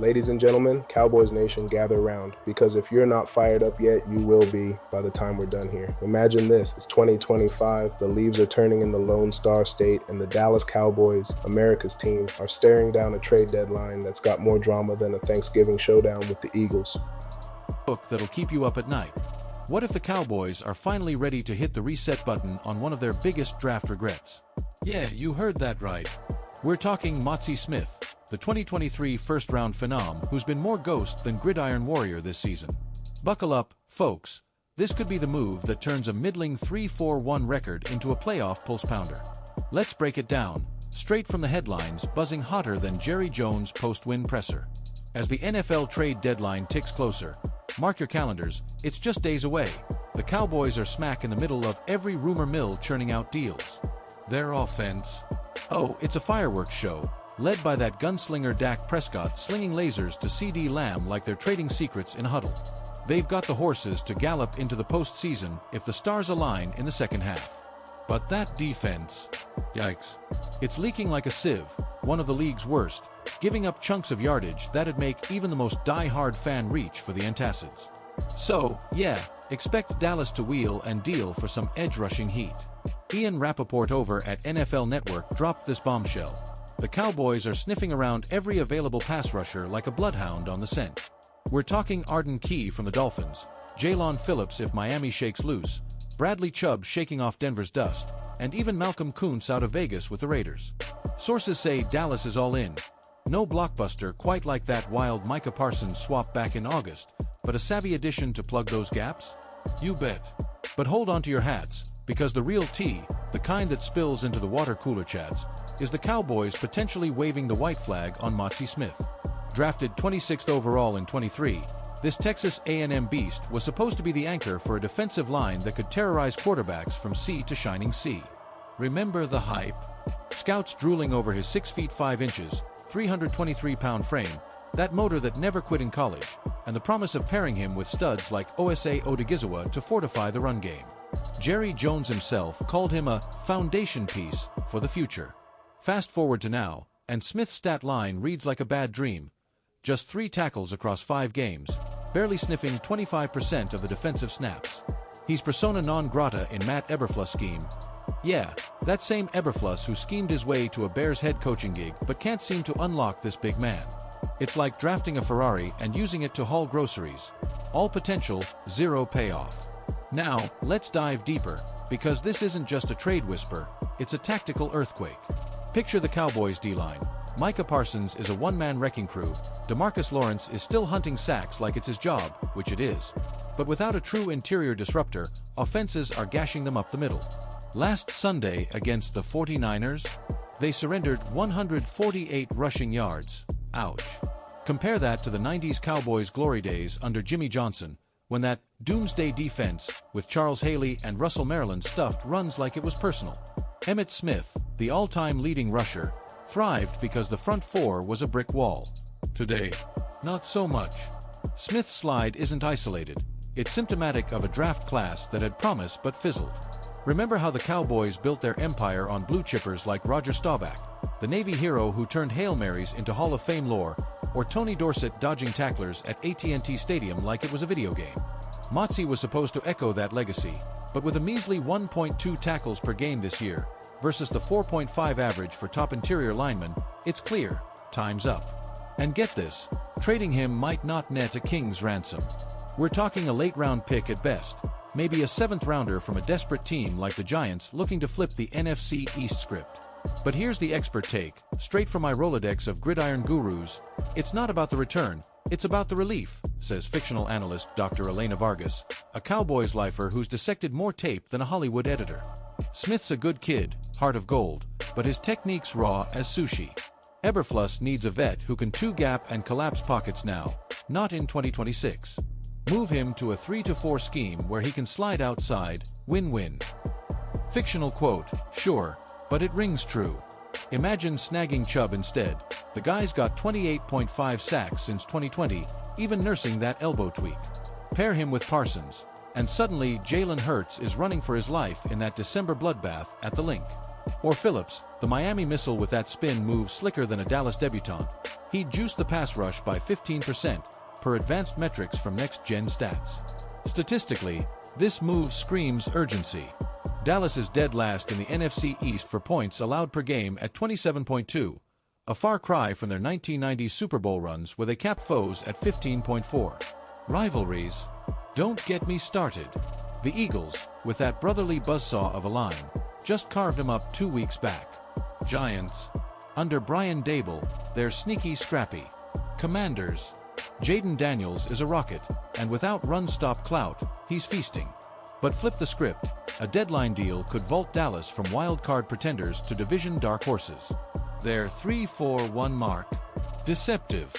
Ladies and gentlemen, Cowboys Nation, gather around, because if you're not fired up yet, you will be by the time we're done here. Imagine this, it's 2025, the leaves are turning in the Lone Star State, and the Dallas Cowboys, America's team, are staring down a trade deadline that's got more drama than a Thanksgiving showdown with the Eagles. Book that'll keep you up at night. What if the Cowboys are finally ready to hit the reset button on one of their biggest draft regrets? Yeah, you heard that right. We're talking Mazi Smith, the 2023 first-round phenom who's been more ghost than gridiron warrior this season. Buckle up, folks. This could be the move that turns a middling 3-4-1 record into a playoff pulse-pounder. Let's break it down, straight from the headlines buzzing hotter than Jerry Jones' post-win presser. As the NFL trade deadline ticks closer, mark your calendars, it's just days away. The Cowboys are smack in the middle of every rumor mill churning out deals. Their offense? Oh, it's a fireworks show, led by that gunslinger Dak Prescott slinging lasers to CD Lamb like they're trading secrets in a huddle. They've got the horses to gallop into the postseason if the stars align in the second half. But that defense, yikes. It's leaking like a sieve, one of the league's worst, giving up chunks of yardage that'd make even the most die-hard fan reach for the antacids. So, yeah, expect Dallas to wheel and deal for some edge-rushing heat. Ian Rappaport over at NFL Network dropped this bombshell. The Cowboys are sniffing around every available pass rusher like a bloodhound on the scent. We're talking Arden Key from the Dolphins, Jaelan Phillips if Miami shakes loose, Bradley Chubb shaking off Denver's dust, and even Malcolm Koonce out of Vegas with the Raiders. Sources say Dallas is all in. No blockbuster quite like that wild Micah Parsons swap back in August, but a savvy addition to plug those gaps? You bet. But hold on to your hats, because the real tea, the kind that spills into the water cooler chats, is the Cowboys potentially waving the white flag on Mazi Smith. Drafted 26th overall in 23, this Texas A&M beast was supposed to be the anchor for a defensive line that could terrorize quarterbacks from sea to shining sea. Remember the hype? Scouts drooling over his 6 feet 5 inches, 323-pound frame, that motor that never quit in college, and the promise of pairing him with studs like Osa Odigizua to fortify the run game. Jerry Jones himself called him a foundation piece for the future. Fast forward to now, and Smith's stat line reads like a bad dream. Just 3 tackles across 5 games, barely sniffing 25% of the defensive snaps. He's persona non grata in Matt Eberfluss's scheme. Yeah, that same Eberfluss who schemed his way to a Bears head coaching gig but can't seem to unlock this big man. It's like drafting a Ferrari and using it to haul groceries. All potential, zero payoff. Now, let's dive deeper, because this isn't just a trade whisper, it's a tactical earthquake. Picture the Cowboys D-line. Micah Parsons is a one-man wrecking crew. DeMarcus Lawrence is still hunting sacks like it's his job, which it is. But without a true interior disruptor, offenses are gashing them up the middle. Last Sunday against the 49ers, they surrendered 148 rushing yards. Ouch. Compare that to the 90s Cowboys glory days under Jimmy Johnson, when that doomsday defense, with Charles Haley and Russell Maryland stuffed runs like it was personal. Emmitt Smith, the all-time leading rusher, thrived because the front four was a brick wall. Today, not so much. Smith's slide isn't isolated. It's symptomatic of a draft class that had promise but fizzled. Remember how the Cowboys built their empire on blue chippers like Roger Staubach, the Navy hero who turned Hail Marys into Hall of Fame lore, or Tony Dorsett dodging tacklers at AT&T Stadium like it was a video game. Mazi was supposed to echo that legacy, but with a measly 1.2 tackles per game this year, versus the 4.5 average for top interior linemen, it's clear, time's up. And get this, trading him might not net a king's ransom. We're talking a late-round pick at best, maybe a 7th rounder from a desperate team like the Giants looking to flip the NFC East script. But here's the expert take, straight from my Rolodex of gridiron gurus. It's not about the return, it's about the relief, says fictional analyst Dr. Elena Vargas, a Cowboys lifer who's dissected more tape than a Hollywood editor. Smith's a good kid, heart of gold, but his technique's raw as sushi. Eberfluss needs a vet who can two-gap and collapse pockets now, not in 2026. Move him to a 3-4 scheme where he can slide outside, win-win. Fictional quote, sure, but it rings true. Imagine snagging Chubb instead. The guy's got 28.5 sacks since 2020, even nursing that elbow tweak. Pair him with Parsons, and suddenly Jalen Hurts is running for his life in that December bloodbath at the Link. Or Phillips, the Miami missile with that spin move slicker than a Dallas debutante. He'd juice the pass rush by 15% per advanced metrics from next-gen stats. Statistically, this move screams urgency. Dallas is dead last in the NFC East for points allowed per game at 27.2, a far cry from their 1990 Super Bowl runs where they capped foes at 15.4. Rivalries? Don't get me started. The Eagles, with that brotherly buzzsaw of a line, just carved them up 2 weeks back. Giants? Under Brian Dable, they're sneaky scrappy. Commanders? Jaden Daniels is a rocket, and without run-stop clout, he's feasting. But flip the script, a deadline deal could vault Dallas from wild-card pretenders to division dark horses. Their 3-4-1 mark? Deceptive.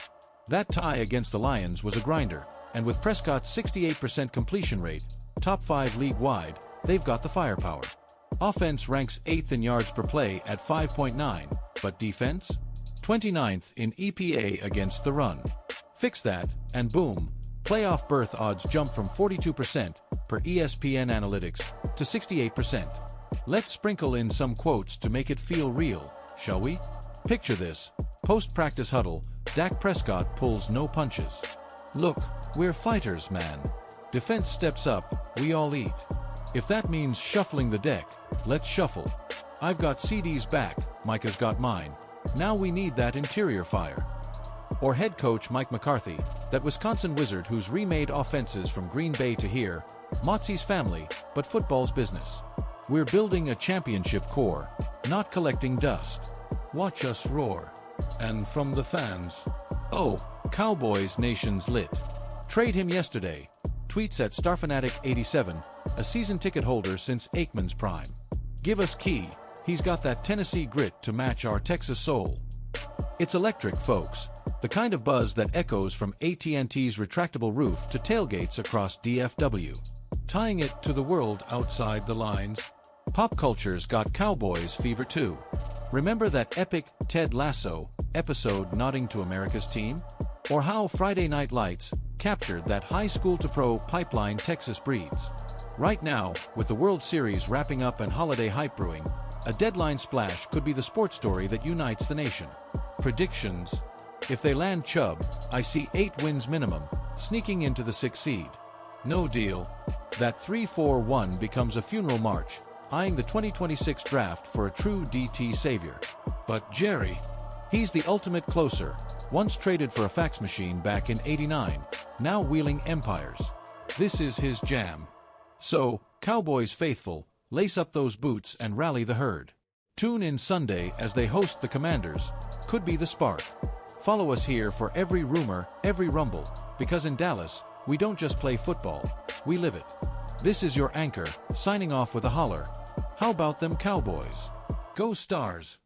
That tie against the Lions was a grinder, and with Prescott's 68% completion rate, top 5 league-wide, they've got the firepower. Offense ranks 8th in yards per play at 5.9, but defense? 29th in EPA against the run. Fix that, and boom, playoff berth odds jump from 42% per ESPN Analytics to 68%. Let's sprinkle in some quotes to make it feel real, shall we? Picture this: post-practice huddle, Dak Prescott pulls no punches. Look, we're fighters, man. Defense steps up, we all eat. If that means shuffling the deck, let's shuffle. I've got CD's back, Micah's got mine. Now we need that interior fire. Or head coach Mike McCarthy, that Wisconsin wizard who's remade offenses from Green Bay to here, Mazi's family, but football's business. We're building a championship core, not collecting dust. Watch us roar. And from the fans, oh, Cowboys Nation's lit. Trade him yesterday. Tweets at StarFanatic87, a season ticket holder since Aikman's prime. Give us Key, he's got that Tennessee grit to match our Texas soul. It's electric, folks, the kind of buzz that echoes from AT&T's retractable roof to tailgates across DFW. Tying it to the world outside the lines, pop culture's got Cowboys fever too. Remember that epic Ted Lasso episode nodding to America's team? Or how Friday Night Lights captured that high school-to-pro pipeline Texas breeds? Right now, with the World Series wrapping up and holiday hype brewing, a deadline splash could be the sports story that unites the nation. Predictions? If they land Chubb, I see 8 wins minimum, sneaking into the 6th seed. No deal. That 3-4-1 becomes a funeral march, eyeing the 2026 draft for a true DT savior. But Jerry, he's the ultimate closer, once traded for a fax machine back in '89, now wheeling empires. This is his jam. So, Cowboys faithful, lace up those boots and rally the herd. Tune in Sunday as they host the Commanders. Could be the spark. Follow us here for every rumor, every rumble, because in Dallas, we don't just play football, we live it. This is your anchor, signing off with a holler. How about them Cowboys? Go Stars!